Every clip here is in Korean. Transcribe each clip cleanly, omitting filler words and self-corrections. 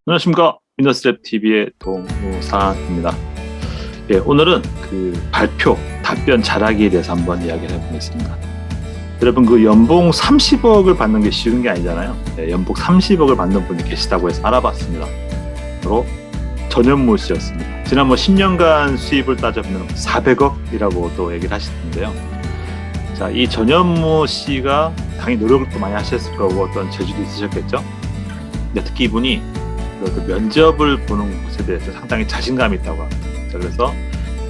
안녕하십니까. 위너스랩 TV의 동우사입니다. 예, 오늘은 그 발표, 답변 잘하기에 대해서 한번 이야기를 해보겠습니다. 여러분, 그 연봉 30억을 받는 게 쉬운 게 아니잖아요. 예, 연봉 30억을 받는 분이 계시다고 해서 알아봤습니다. 바로 전현무 씨였습니다. 지난 10년간 수입을 따져보면 400억이라고 또 얘기를 하시는데요. 자, 이 전현무 씨가 당연히 노력을 또 많이 하셨을 거고 어떤 재주도 있으셨겠죠. 근데 특히 이분이 그 면접을 보는 것에 대해서 상당히 자신감이 있다고 합니다. 자, 그래서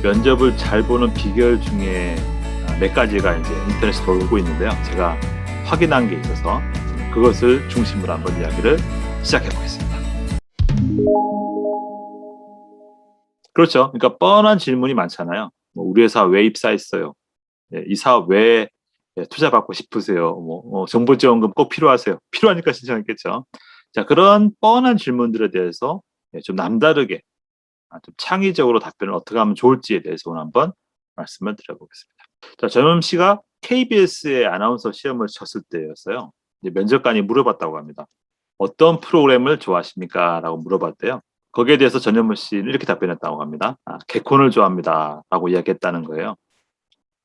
면접을 잘 보는 비결 중에 몇 가지가 이제 인터넷에 돌고 있는데요. 제가 확인한 게 있어서 그것을 중심으로 한번 이야기를 시작해 보겠습니다. 그렇죠. 그러니까 뻔한 질문이 많잖아요. 뭐 우리 회사 왜 입사했어요? 예, 이 사업 왜 투자 받고 싶으세요? 정보지원금 꼭 필요하세요? 필요하니까 신청했겠죠. 자, 그런 뻔한 질문들에 대해서 좀 남다르게 좀 창의적으로 답변을 어떻게 하면 좋을지에 대해서 오늘 한번 말씀을 드려보겠습니다. 자, 전현 씨가 KBS의 아나운서 시험을 쳤을 때였어요. 이제 면접관이 물어봤다고 합니다. 어떤 프로그램을 좋아하십니까? 라고 물어봤대요. 거기에 대해서 전현무 씨는 이렇게 답변했다고 합니다. 개콘을 좋아합니다. 라고 이야기했다는 거예요.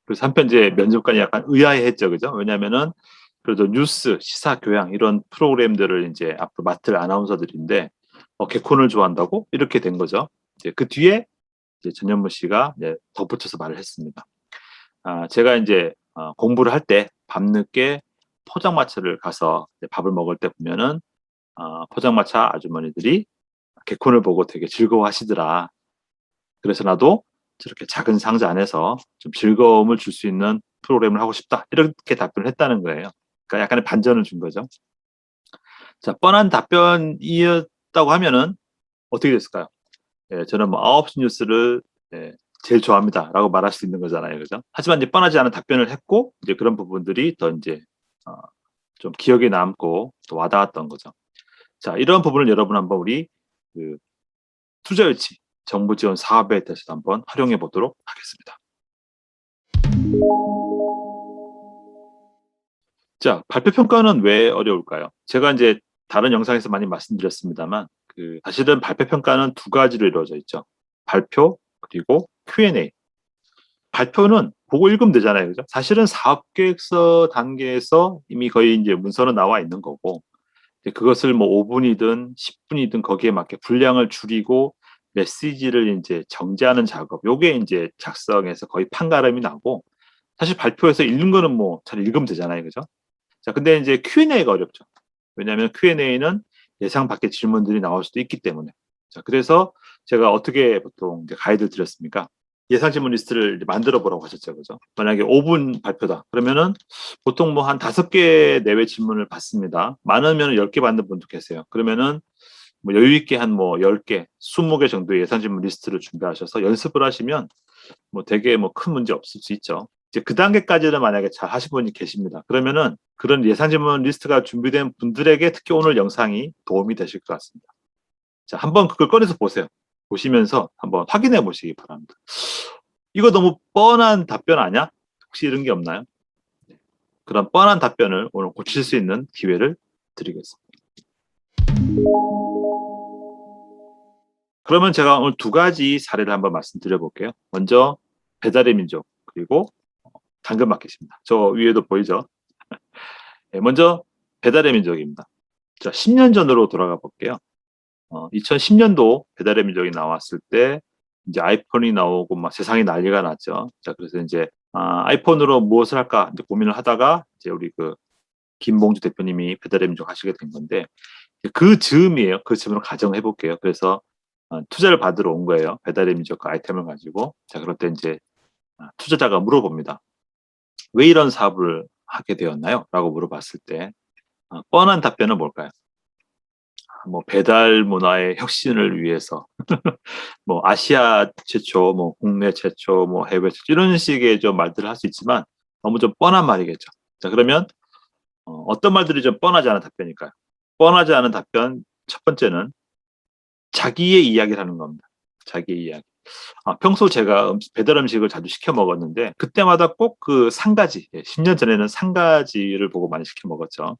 그래서 한편 이제 면접관이 약간 의아해했죠, 그죠? 왜냐면은 그래도 뉴스, 시사, 교양 이런 프로그램들을 이제 앞으로 맡을 아나운서들인데 개콘을 좋아한다고 이렇게 된 거죠. 이제 그 뒤에 이제 전현무 씨가 이제 덧붙여서 말을 했습니다. 제가 이제 공부를 할 때 밤늦게 포장마차를 가서 밥을 먹을 때 보면은 포장마차 아주머니들이 개콘을 보고 되게 즐거워하시더라. 그래서 나도 저렇게 작은 상자 안에서 좀 즐거움을 줄 수 있는 프로그램을 하고 싶다. 이렇게 답변을 했다는 거예요. 그러니까 약간의 반전을 준 거죠. 자, 뻔한 답변이었다고 하면은 어떻게 됐을까요? 예, 저는 뭐 9시 뉴스를 제일 좋아합니다라고 말할 수 있는 거잖아요, 그죠? 하지만 이제 뻔하지 않은 답변을 했고 이제 그런 부분들이 더 이제 어, 좀 기억에 남고 또 와닿았던 거죠. 자, 이런 부분을 여러분 한번 우리 그 투자 유치 정부 지원 사업에 대해서 한번 활용해 보도록 하겠습니다. 자, 발표 평가는 왜 어려울까요? 제가 이제 다른 영상에서 많이 말씀드렸습니다만, 사실은 발표 평가는 두 가지로 이루어져 있죠. 발표, 그리고 Q&A. 발표는 보고 읽으면 되잖아요. 그죠? 사실은 사업 계획서 단계에서 이미 거의 이제 문서는 나와 있는 거고, 그것을 뭐 5분이든 10분이든 거기에 맞게 분량을 줄이고 메시지를 이제 정제하는 작업. 요게 이제 작성해서 거의 판가름이 나고, 사실 발표에서 읽는 거는 뭐 잘 읽으면 되잖아요. 그죠? 자, 근데 이제 Q&A가 어렵죠. 왜냐하면 Q&A는 예상 밖의 질문들이 나올 수도 있기 때문에. 자, 그래서 제가 어떻게 보통 이제 가이드를 드렸습니까? 예상 질문 리스트를 만들어 보라고 하셨죠. 그죠? 만약에 5분 발표다. 그러면은 보통 뭐 한 5개 내외 질문을 받습니다. 많으면 10개 받는 분도 계세요. 그러면은 뭐 여유 있게 한 뭐 10개, 20개 정도의 예상 질문 리스트를 준비하셔서 연습을 하시면 뭐 되게 뭐 큰 문제 없을 수 있죠. 이제 그 단계까지는 만약에 잘 하신 분이 계십니다. 그러면은 그런 예상 질문 리스트가 준비된 분들에게 특히 오늘 영상이 도움이 되실 것 같습니다. 자, 한번 그걸 꺼내서 보세요. 보시면서 한번 확인해 보시기 바랍니다. 이거 너무 뻔한 답변 아니야? 혹시 이런 게 없나요? 그런 뻔한 답변을 오늘 고칠 수 있는 기회를 드리겠습니다. 그러면 제가 오늘 두 가지 사례를 한번 말씀드려 볼게요. 먼저 배달의 민족 그리고 당근마켓입니다. 저 위에도 보이죠? 네, 먼저 배달의 민족입니다. 자, 10년 전으로 돌아가 볼게요. 2010년도 배달의 민족이 나왔을 때 이제 아이폰이 나오고 막 세상이 난리가 났죠. 자, 그래서 이제 아이폰으로 무엇을 할까 이제 고민을 하다가 이제 우리 그 김봉주 대표님이 배달의 민족 하시게 된 건데 그 즈음이에요. 그 즈음으로 가정해 볼게요. 그래서 투자를 받으러 온 거예요. 배달의 민족 그 아이템을 가지고. 자, 그럴 때 이제 투자자가 물어봅니다. 왜 이런 사업을 하게 되었나요? 라고 물어봤을 때 뻔한 답변은 뭘까요? 뭐 배달 문화의 혁신을 위해서 뭐 아시아 최초, 뭐 국내 최초, 뭐 해외 최초 이런 식의 좀 말들을 할 수 있지만 너무 좀 뻔한 말이겠죠. 자, 그러면 어떤 말들이 좀 뻔하지 않은 답변일까요? 뻔하지 않은 답변 첫 번째는 자기의 이야기를 하는 겁니다. 자기의 이야기. 평소 제가 배달 음식을 자주 시켜 먹었는데 그때마다 꼭 그 상 가지, 10년 전에는 상 가지를 보고 많이 시켜 먹었죠.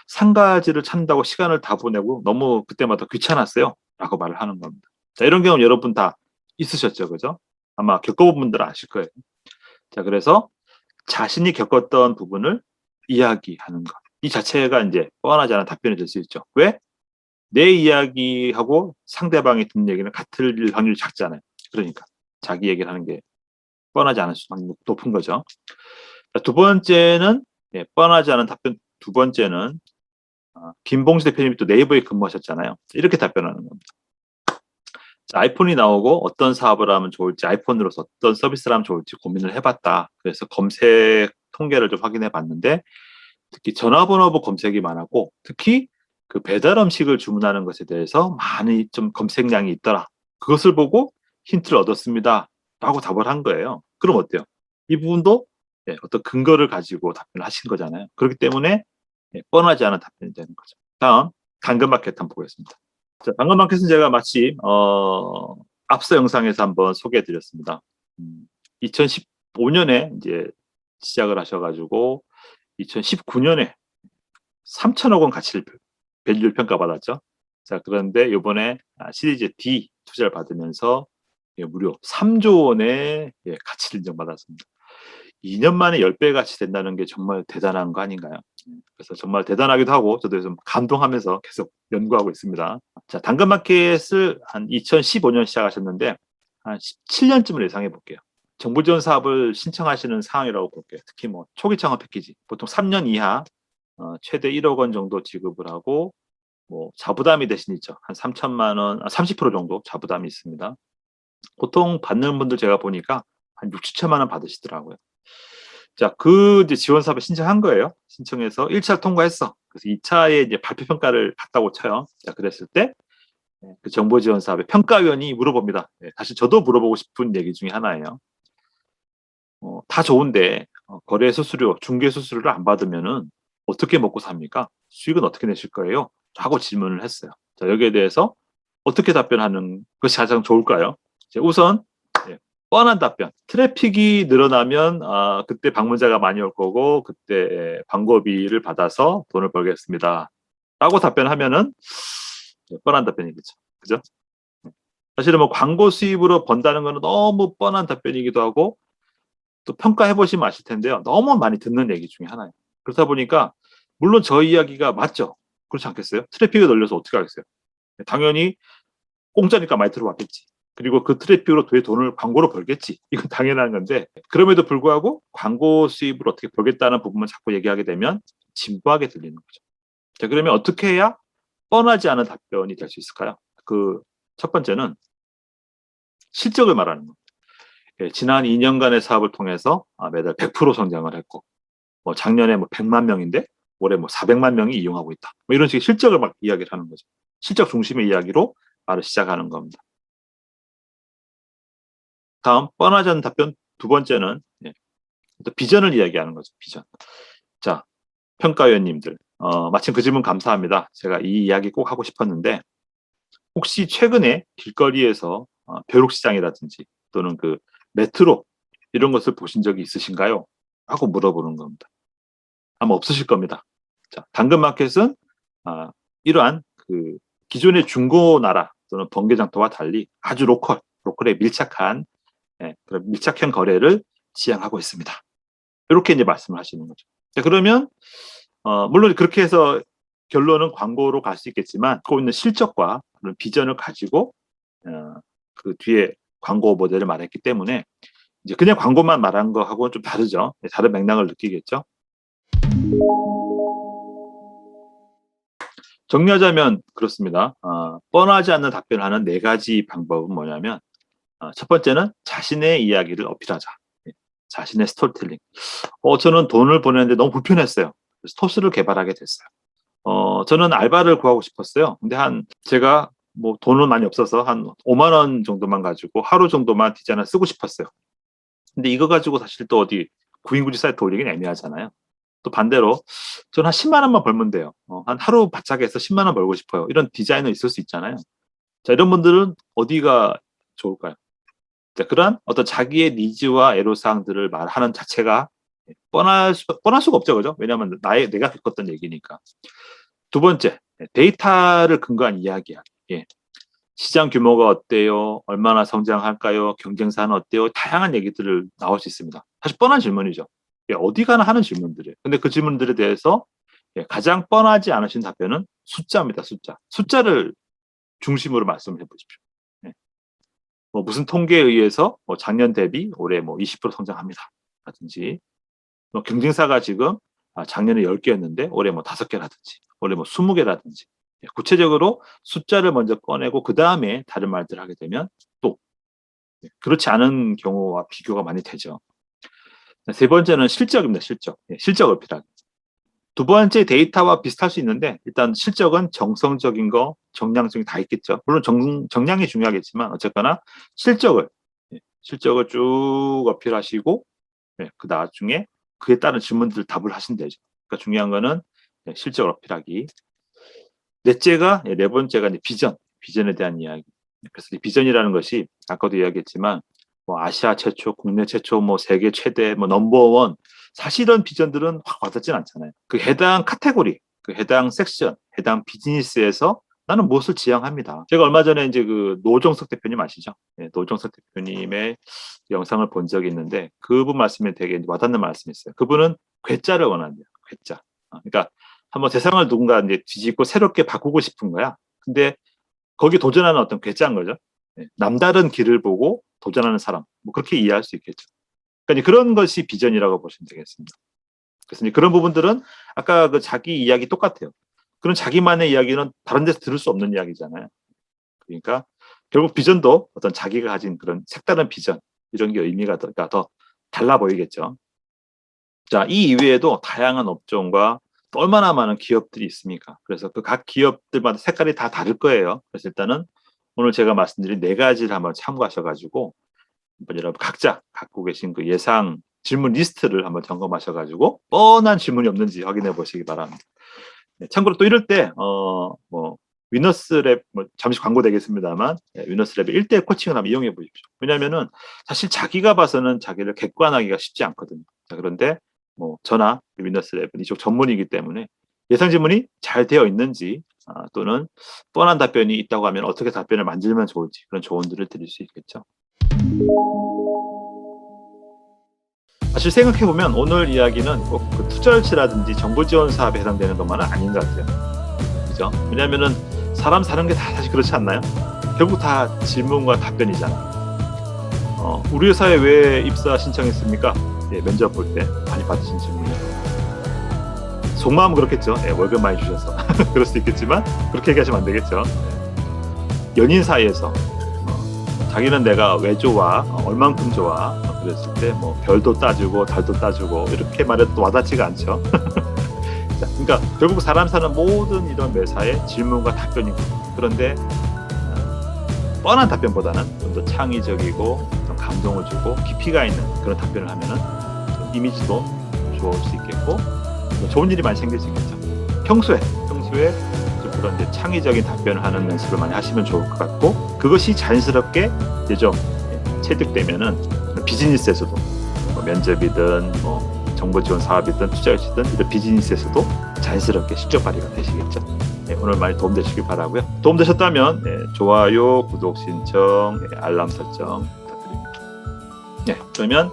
상가지를 찾는다고 시간을 다 보내고 너무 그때마다 귀찮았어요. 라고 말을 하는 겁니다. 자, 이런 경우 여러분 다 있으셨죠, 그죠? 아마 겪어본 분들은 아실 거예요. 자, 그래서 자신이 겪었던 부분을 이야기하는 것. 이 자체가 이제 뻔하지 않은 답변이 될 수 있죠. 왜? 내 이야기하고 상대방이 듣는 얘기는 같을 확률이 작잖아요. 그러니까 자기 얘기를 하는 게 뻔하지 않을 수밖에 높은 거죠. 자, 두 번째는 뻔하지 않은 답변. 두 번째는 김봉수 대표님이 또 네이버에 근무하셨잖아요. 이렇게 답변하는 겁니다. 자, 아이폰이 나오고 어떤 사업을 하면 좋을지, 아이폰으로서 어떤 서비스를 하면 좋을지 고민을 해봤다. 그래서 검색 통계를 좀 확인해 봤는데 특히 전화번호부 검색이 많았고 특히 그 배달 음식을 주문하는 것에 대해서 많이 좀 검색량이 있더라. 그것을 보고 힌트를 얻었습니다. 라고 답을 한 거예요. 그럼 어때요? 이 부분도 어떤 근거를 가지고 답변을 하신 거잖아요. 그렇기 때문에 뻔하지 않은 답변이 되는 거죠. 다음, 당근마켓 한번 보겠습니다. 자, 당근마켓은 제가 마치 앞서 영상에서 한번 소개해드렸습니다. 2015년에 이제 시작을 하셔가지고 2019년에 3천억 원 가치를 밸류를 평가받았죠. 자, 그런데 이번에 시리즈 D 투자를 받으면서 무려 3조 원의 가치를 인정받았습니다. 2년 만에 10배 가치 된다는 게 정말 대단한 거 아닌가요? 그래서 정말 대단하기도 하고 저도 좀 감동하면서 계속 연구하고 있습니다. 자, 당근마켓을 한 2015년 시작하셨는데 한 17년쯤을 예상해 볼게요. 정부 지원 사업을 신청하시는 상황이라고 볼게요. 특히 뭐 초기 창업 패키지 보통 3년 이하 최대 1억 원 정도 지급을 하고 뭐 자부담이 대신 있죠. 한 3천만 원, 30% 정도 자부담이 있습니다. 보통 받는 분들 제가 보니까 한 6, 7천만 원 받으시더라고요. 자, 그 이제 지원 사업에 신청한 거예요. 신청해서 1차 통과했어. 그래서 2차에 이제 발표 평가를 갔다고 쳐요. 자, 그랬을 때 그 정보 지원 사업의 평가위원이 물어봅니다. 사실 저도 물어보고 싶은 얘기 중에 하나예요. 다 좋은데 거래 수수료, 중개 수수료를 안 받으면은 어떻게 먹고 삽니까? 수익은 어떻게 내실 거예요? 하고 질문을 했어요. 자, 여기에 대해서 어떻게 답변하는 것이 가장 좋을까요? 우선 뻔한 답변. 트래픽이 늘어나면 그때 방문자가 많이 올 거고 그때 광고비를 받아서 돈을 벌겠습니다. 라고 답변하면은 뻔한 답변이겠죠. 그죠? 사실은 뭐 광고 수입으로 번다는 거는 너무 뻔한 답변이기도 하고 또 평가해 보시면 아실 텐데요. 너무 많이 듣는 얘기 중에 하나예요. 그렇다 보니까 물론 저 이야기가 맞죠. 그렇지 않겠어요? 트래픽을 늘려서 어떻게 하겠어요? 당연히 공짜니까 많이 들어왔겠지. 그리고 그 트래픽으로 돈을 광고로 벌겠지. 이건 당연한 건데 그럼에도 불구하고 광고 수입을 어떻게 벌겠다는 부분만 자꾸 얘기하게 되면 진부하게 들리는 거죠. 자, 그러면 어떻게 해야 뻔하지 않은 답변이 될 수 있을까요? 그 첫 번째는 실적을 말하는 겁니다. 지난 2년간의 사업을 통해서 매달 100% 성장을 했고 뭐 작년에 뭐 100만 명인데 올해 뭐 400만 명이 이용하고 있다. 뭐 이런 식의 실적을 막 이야기를 하는 거죠. 실적 중심의 이야기로 말을 시작하는 겁니다. 다음 뻔하지 않은 답변 두 번째는 비전을 이야기하는 거죠. 비전. 자, 평가위원님들 마침 그 질문 감사합니다. 제가 이 이야기 꼭 하고 싶었는데 혹시 최근에 길거리에서 벼룩시장이라든지 또는 그 메트로 이런 것을 보신 적이 있으신가요? 하고 물어보는 겁니다. 아마 없으실 겁니다. 자, 당근마켓은 이러한 그 기존의 중고나라 또는 번개장터와 달리 아주 로컬에 밀착한 그런 밀착형 거래를 지향하고 있습니다. 이렇게 이제 말씀을 하시는 거죠. 자, 그러면 물론 그렇게 해서 결론은 광고로 갈 수 있겠지만 갖고 있는 실적과 그런 비전을 가지고 그 뒤에 광고 모델을 말했기 때문에 이제 그냥 광고만 말한 거하고는 좀 다르죠. 다른 맥락을 느끼겠죠. 정리하자면 그렇습니다. 뻔하지 않는 답변을 하는 네 가지 방법은 뭐냐면 첫 번째는 자신의 이야기를 어필하자. 자신의 스토리텔링. 저는 돈을 보내는데 너무 불편했어요. 그래서 토스를 개발하게 됐어요. 저는 알바를 구하고 싶었어요. 근데 제가 뭐 돈은 많이 없어서 한 5만 원 정도만 가지고 하루 정도만 디자인을 쓰고 싶었어요. 근데 이거 가지고 사실 또 어디 구인구지 사이트 올리긴 애매하잖아요. 또 반대로 저는 한 10만 원만 벌면 돼요. 한 하루 바짝해서 10만 원 벌고 싶어요. 이런 디자이너 있을 수 있잖아요. 자, 이런 분들은 어디가 좋을까요? 자, 그러한 어떤 자기의 니즈와 애로사항들을 말하는 자체가 뻔할 수가 없죠, 그죠? 왜냐하면 내가 겪었던 얘기니까. 두 번째, 데이터를 근거한 이야기야. 예. 시장 규모가 어때요? 얼마나 성장할까요? 경쟁사는 어때요? 다양한 얘기들을 나올 수 있습니다. 사실 뻔한 질문이죠. 예, 어디 가나 하는 질문들이에요. 근데 그 질문들에 대해서 가장 뻔하지 않으신 답변은 숫자입니다. 숫자를 중심으로 말씀해 보십시오. 예. 뭐 무슨 통계에 의해서 뭐 작년 대비 올해 뭐 20% 성장합니다. 라든지 뭐 경쟁사가 지금 작년에 10개였는데 올해 뭐 5개라든지 올해 뭐 20개라든지 구체적으로 숫자를 먼저 꺼내고 그 다음에 다른 말들을 하게 되면 또 그렇지 않은 경우와 비교가 많이 되죠. 세 번째는 실적입니다. 실적 어필하기. 두 번째 데이터와 비슷할 수 있는데 일단 실적은 정성적인 거, 정량적인 다 있겠죠. 물론 정량이 중요하겠지만 어쨌거나 실적을 쭉 어필하시고 그 나중에 그에 따른 질문들 답을 하시면 되죠. 그러니까 중요한 거는 실적을 어필하기. 네 번째가 이제 비전에 대한 이야기. 그래서 이 비전이라는 것이 아까도 이야기했지만 뭐 아시아 최초, 국내 최초, 뭐 세계 최대, 뭐 넘버원 사실은 비전들은 확 와닿진 않잖아요. 그 해당 카테고리, 그 해당 섹션, 해당 비즈니스에서 나는 무엇을 지향합니다. 제가 얼마 전에 이제 그 노정석 대표님 아시죠? 네, 노정석 대표님의 영상을 본 적이 있는데 그분 말씀에 되게 와닿는 말씀이 있어요. 그분은 괴짜를 원한대요. 괴짜. 그러니까 한번 세상을 누군가 이제 뒤집고 새롭게 바꾸고 싶은 거야. 근데 거기 도전하는 어떤 괴짜인 거죠. 남다른 길을 보고 도전하는 사람. 뭐 그렇게 이해할 수 있겠죠. 그러니까 그런 것이 비전이라고 보시면 되겠습니다. 그래서 그런 부분들은 아까 그 자기 이야기 똑같아요. 그런 자기만의 이야기는 다른 데서 들을 수 없는 이야기잖아요. 그러니까 결국 비전도 어떤 자기가 가진 그런 색다른 비전 이런 게 의미가 더 달라 보이겠죠. 자, 이 이외에도 다양한 업종과 또 얼마나 많은 기업들이 있습니까? 그래서 그 각 기업들마다 색깔이 다 다를 거예요. 그래서 일단은 오늘 제가 말씀드린 네 가지를 한번 참고하셔가지고 여러분 각자 갖고 계신 그 예상 질문 리스트를 한번 점검하셔가지고 뻔한 질문이 없는지 확인해 보시기 바랍니다. 참고로 또 이럴 때 뭐 위너스랩 뭐 잠시 광고 되겠습니다만 위너스랩의 1대1 코칭을 한번 이용해 보십시오. 왜냐하면은 사실 자기가 봐서는 자기를 객관하기가 쉽지 않거든요. 자, 그런데 뭐 저나 위너스랩은 이쪽 전문이기 때문에 예상 질문이 잘 되어 있는지 또는 뻔한 답변이 있다고 하면 어떻게 답변을 만들면 좋을지 그런 조언들을 드릴 수 있겠죠. 사실 생각해보면 오늘 이야기는 꼭 그 투자유치라든지 정보지원 사업에 해당되는 것만은 아닌 것 같아요. 그죠? 왜냐하면은 사람 사는 게 다 사실 그렇지 않나요? 결국 다 질문과 답변이잖아요. 우리 회사에 왜 입사 신청했습니까? 면접 볼 때 많이 받으신 질문이에요. 속마음은 그렇겠죠. 월급 많이 주셔서 그럴 수 있겠지만 그렇게 얘기하시면 안 되겠죠. 연인 사이에서 자기는 내가 왜 좋아, 얼만큼 좋아, 그랬을 때 뭐 별도 따지고 달도 따지고 이렇게 말해도 와닿지가 않죠. 자, 그러니까 결국 사람 사는 모든 이런 매사에 질문과 답변이고 그런데 뻔한 답변보다는 좀 더 창의적이고 좀 감동을 주고 깊이가 있는 그런 답변을 하면은 좀 이미지도 좋을 수 있겠고 좋은 일이 많이 생길 수 있겠죠. 평소에 좀 그런 이제 창의적인 답변을 하는 연습을 많이 하시면 좋을 것 같고 그것이 자연스럽게 이제 좀 체득되면은 비즈니스에서도 뭐 면접이든 뭐 정보 지원 사업이든 투자유치든 이런 비즈니스에서도 자연스럽게 실적 발휘가 되시겠죠. 오늘 많이 도움되시길 바라고요. 도움되셨다면 좋아요, 구독 신청, 알람 설정 부탁드립니다. 그러면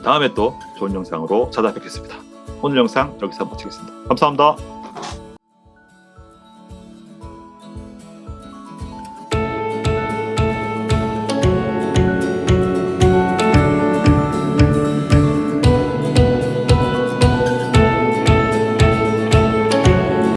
다음에 또 좋은 영상으로 찾아뵙겠습니다. 오늘 영상 여기서 마치겠습니다. 감사합니다.